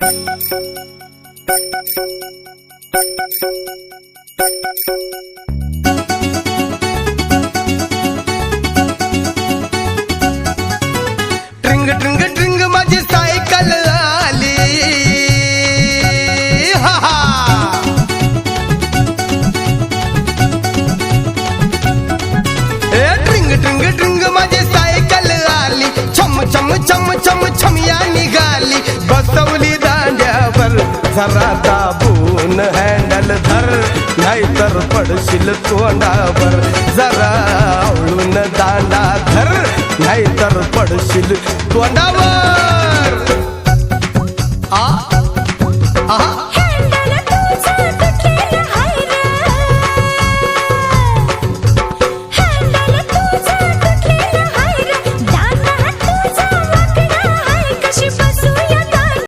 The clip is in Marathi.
ट्रिंग ट्रिंग ट्रिंग माझी सायकल आली, हा हा. ए ट्रिंग ट्रिंग ट्रिंग माझी सायकल आली, छम छम छम छम छम या निघाली. बसवली दांड्यावर जरा दाबून हँडल धर, नाहीतर पडशील तोंडावर. जरा आवळून दांडा धर, नाहीतर पडशील तोंडावर. आ आ